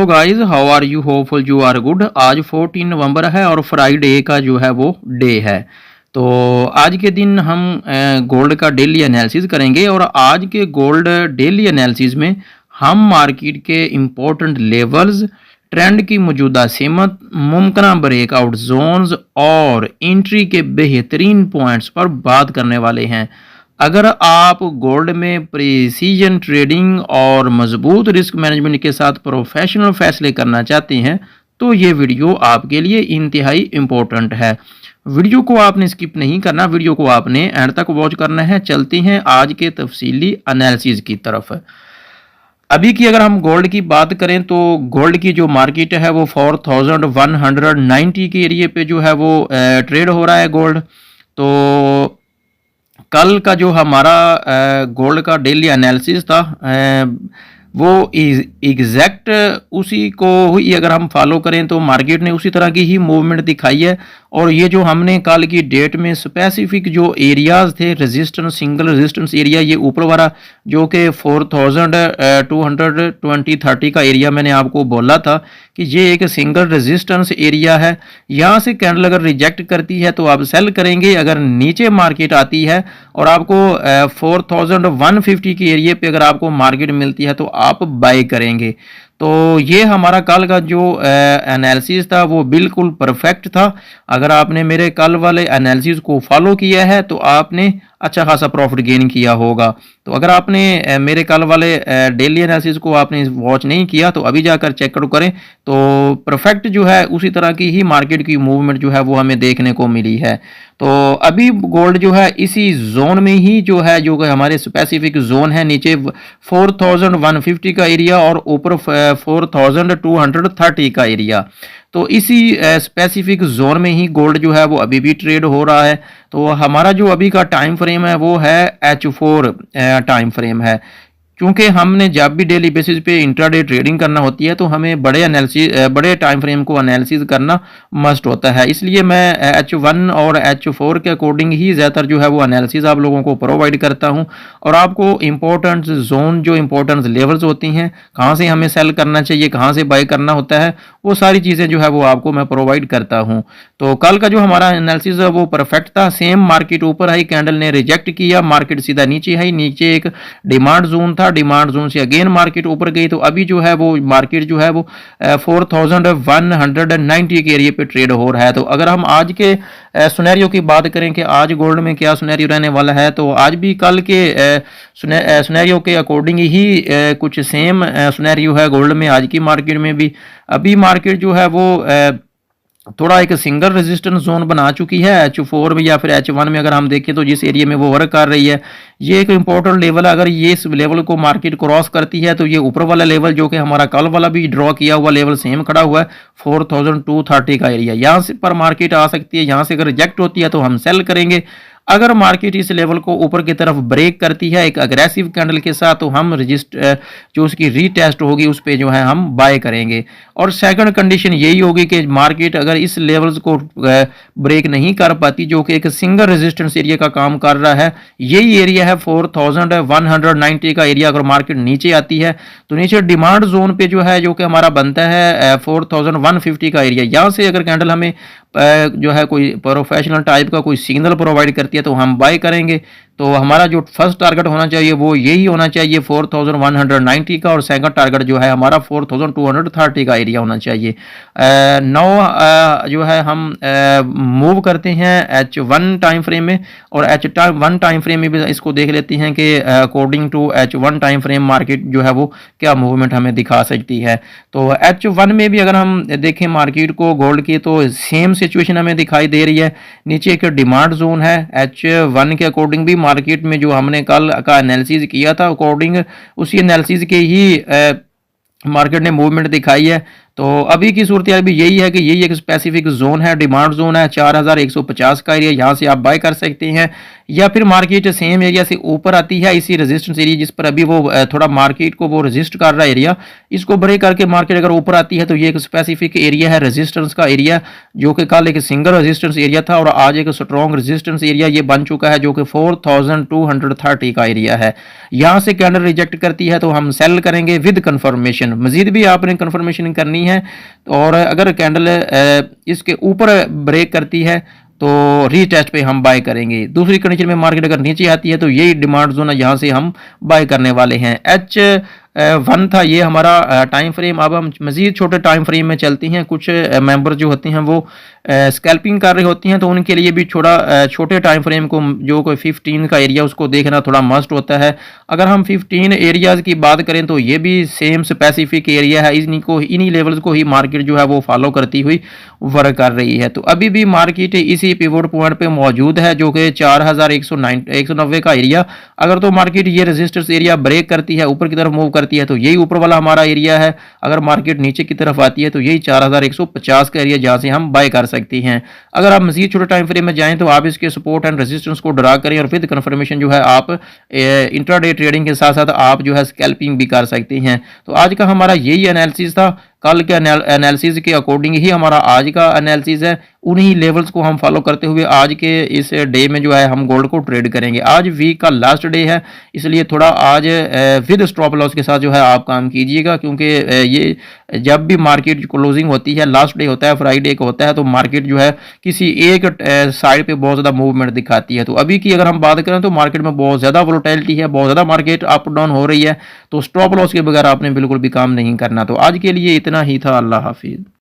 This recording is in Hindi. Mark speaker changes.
Speaker 1: Hello guys, how are you? Hopeful you are good. आज 14 नवंबर है और फ्राइडे का जो है वो डे है। तो आज के दिन हम गोल्ड का डेली एनालिसिस करेंगे और आज के गोल्ड डेली एनालिसिस में हम मार्केट के इम्पोर्टेंट लेवल्स, ट्रेंड की मौजूदा सीमत, मुमकिन ब्रेकआउट जोन्स और एंट्री के बेहतरीन पॉइंट्स पर बात करने वाले हैं। अगर आप गोल्ड में प्रिसीजन ट्रेडिंग और मजबूत रिस्क मैनेजमेंट के साथ प्रोफेशनल फैसले करना चाहते हैं तो ये वीडियो आपके लिए इंतहाई इम्पोर्टेंट है। वीडियो को आपने स्किप नहीं करना, वीडियो को आपने एंड तक वॉच करना है। चलते हैं आज के तफसीली एनालिसिस की तरफ। अभी की अगर हम गोल्ड की बात करें तो गोल्ड की जो मार्केट है वो 4190 के एरिए पे जो है वो ट्रेड हो रहा है गोल्ड। तो कल का जो हमारा गोल्ड का डेली एनालिसिस था वो एग्जैक्ट उसी को ही अगर हम फॉलो करें तो मार्केट ने उसी तरह की ही मूवमेंट दिखाई है। और ये जो हमने कल की डेट में स्पेसिफिक जो एरियाज थे रेजिस्टेंस, सिंगल रेजिस्टेंस एरिया, ये ऊपर वाला जो कि 4220-30 का एरिया मैंने आपको बोला था कि ये एक सिंगल रेजिस्टेंस एरिया है। यहाँ से कैंडल अगर रिजेक्ट करती है तो आप सेल करेंगे। अगर नीचे मार्केट आती है और आपको 4150 के एरिया पे अगर आपको मार्केट मिलती है तो आप बाय करेंगे। तो ये हमारा कल का जो एनालिसिस था वो बिल्कुल परफेक्ट था। अगर आपने मेरे कल वाले एनालिसिस को फॉलो किया है तो आपने अच्छा खासा प्रॉफिट गेन किया होगा। तो अगर आपने मेरे कल वाले डेली एनालिसिस को आपने वॉच नहीं किया तो अभी जाकर चेकआउट करें। तो परफेक्ट जो है उसी तरह की ही मार्केट की मूवमेंट जो है वो हमें देखने को मिली है। तो अभी गोल्ड जो है इसी जोन में ही जो है, जो हमारे स्पेसिफिक जोन है, नीचे 4150 का एरिया और ऊपर 4230 का एरिया। तो इसी स्पेसिफिक जोन में ही गोल्ड जो है वो अभी भी ट्रेड हो रहा है। तो हमारा जो अभी का टाइम फ्रेम है वो है H4 टाइम फ्रेम है। क्योंकि हमने जब भी डेली बेसिस पे इंट्राडे ट्रेडिंग करना होती है तो हमें बड़े टाइम फ्रेम को एनालिसिस करना मस्ट होता है। इसलिए मैं H1 और H4 के अकॉर्डिंग ही ज़्यादातर जो है वो एनालिसिस आप लोगों को प्रोवाइड करता हूं। और आपको इंपॉर्टेंट जोन, जो इंपॉर्टेंट लेवल्स होती हैं, कहां से हमें सेल करना चाहिए, कहां से बाय करना होता है, वो सारी चीज़ें जो है वो आपको मैं प्रोवाइड करता हूँ। तो कल का जो हमारा एनालिसिस है वो परफेक्ट था। सेम मार्केट ऊपर आई, कैंडल ने रिजेक्ट किया, मार्केट सीधा नीचे आई, नीचे एक डिमांड जोन था, डिमांड जोन से अगेन मार्केट ऊपर गई। तो अभी जो है वो मार्केट जो है वो 4190 के एरिया पे ट्रेड हो रहा है। तो अगर हम आज के सिनेरियो की बात करें कि आज गोल्ड में क्या सिनेरियो रहने वाला है, तो आज भी कल के सिनेरियो के अकॉर्डिंग ही कुछ सेम सिनेरियो है गोल्ड में, आज की मार्केट में भी। अभी मार्केट जो है वो थोड़ा एक सिंगल रेजिस्टेंस जोन बना चुकी है H4 में या फिर H1 में। अगर हम देखें तो जिस एरिया में वो वर्क कर रही है ये एक इंपॉर्टेंट लेवल है। अगर ये इस लेवल को मार्केट क्रॉस करती है तो ये ऊपर वाला लेवल जो कि हमारा कल वाला भी ड्रॉ किया हुआ लेवल सेम खड़ा हुआ है 4230 का एरिया, यहाँ से पर मार्केट आ सकती है। यहाँ से अगर रिजेक्ट होती है तो हम सेल करेंगे। अगर मार्केट इस लेवल को ऊपर की तरफ ब्रेक करती है एक अग्रेसिव कैंडल के साथ तो हम जो उसकी रीटेस्ट होगी उस पे जो है हम बाय करेंगे। और सेकंड कंडीशन यही होगी कि मार्केट अगर इस लेवल्स को ब्रेक नहीं कर पाती, जो कि एक सिंगल रेजिस्टेंस एरिया का काम कर रहा है, यही एरिया है 4190 का एरिया। अगर मार्केट नीचे आती है तो नीचे डिमांड जोन पे जो है, जो कि हमारा बनता है 4150 का एरिया, यहाँ से अगर कैंडल हमें जो है कोई प्रोफेशनल टाइप का कोई सिग्नल प्रोवाइड करती है तो हम बाय करेंगे। तो हमारा जो फर्स्ट टारगेट होना चाहिए वो यही होना चाहिए 4190 का, और सेकंड टारगेट जो है हमारा 4230 का एरिया होना चाहिए। जो है हम मूव करते हैं H1 टाइम फ्रेम में, और H1 टाइम फ्रेम में भी इसको देख लेते हैं कि according to H1 time frame market जो है वो क्या मूवमेंट हमें दिखा सकती है। तो H1 में भी अगर हम देखें मार्केट को गोल्ड की तो सेम सिचुएशन हमें दिखाई दे रही है। नीचे एक डिमांड जोन है H1 के अकॉर्डिंग भी मार्केट में जो हमने कल का एनालिसिस किया था अकॉर्डिंग उसी एनालिसिस के ही मार्केट ने मूवमेंट दिखाई है। तो अभी की सूरत भी यही है कि यही एक स्पेसिफिक जोन है, डिमांड जोन है 4150 का एरिया, यहाँ से आप बाय कर सकते हैं। या फिर मार्केट सेम एरिया से ऊपर आती है इसी रेजिस्टेंस एरिया जिस पर अभी वो थोड़ा मार्केट को वो रेजिस्ट कर रहा है एरिया, इसको ब्रेक करके मार्केट अगर ऊपर आती है तो ये एक स्पेसिफिक एरिया है रेजिस्टेंस का एरिया, जो कि कल एक सिंगल रेजिस्टेंस एरिया था और आज एक स्ट्रॉन्ग रेजिस्टेंस एरिया ये बन चुका है, जो कि 4230 का एरिया है। यहाँ से कैंडल रिजेक्ट करती है तो हम सेल करेंगे विद कंफर्मेशन, मजीद भी आपने कंफर्मेशन करनी है। और अगर कैंडल इसके ऊपर ब्रेक करती है तो रीटेस्ट पे हम बाय करेंगे। दूसरी कंडीशन में मार्केट अगर नीचे आती है तो यही डिमांड जोन है, यहाँ से हम बाय करने वाले हैं। H1 था ये हमारा टाइम फ्रेम। अब हम मज़ीद छोटे टाइम फ्रेम में चलती हैं। कुछ मेंबर जो होते हैं वो स्कैल्पिंग कर रहे होती हैं, तो उनके लिए भी छोटे टाइम फ्रेम को जो कोई 15 का एरिया उसको देखना थोड़ा मस्ट होता है। अगर हम 15 एरियाज़ की बात करें तो ये भी सेम स्पेसिफिक एरिया है, इन्हीं लेवल्स को ही मार्केट जो है वो फॉलो करती हुई वर्क कर रही है। तो अभी भी मार्केट इसी पिवोट पॉइंट पे मौजूद है जो कि 4190 का एरिया। अगर तो मार्केट ये रेजिस्टेंस एरिया ब्रेक करती है, ऊपर की तरफ मूव करती है, तो यही ऊपर वाला हमारा एरिया है। अगर मार्केट नीचे की तरफ आती है तो यही 4150 का एरिया जहाँ से हम बाय कर सकती हैं। अगर आप मजीद छोटे टाइम फ्रेम में जाएं तो आप इसके सपोर्ट एंड रेजिस्टेंस को ड्रा करें और विद कंफर्मेशन जो है आप इंट्राडे ट्रेडिंग के साथ साथ आप जो है स्कैल्पिंग भी कर सकते हैं। तो आज का हमारा यही एनालिसिस था। कल के एनालिसिस के अकॉर्डिंग ही हमारा आज का एनालिसिस है। उन्हीं लेवल्स को हम फॉलो करते हुए आज के इस डे में जो है हम गोल्ड को ट्रेड करेंगे। आज वीक का लास्ट डे है, इसलिए थोड़ा आज विद स्टॉप लॉस के साथ जो है आप काम कीजिएगा, क्योंकि ये जब भी मार्केट क्लोजिंग होती है, लास्ट डे होता है, फ्राइडे को होता है, तो मार्केट जो है किसी एक साइड पे बहुत ज़्यादा मूवमेंट दिखाती है। तो अभी की अगर हम बात करें तो मार्केट में बहुत ज़्यादा वोलेटिलिटी है, बहुत ज़्यादा मार्केट अप डाउन हो रही है, तो स्टॉप लॉस के बगैर आपने बिल्कुल भी काम नहीं करना। तो आज के लिए इतना ही था। अल्लाह हाफिज़।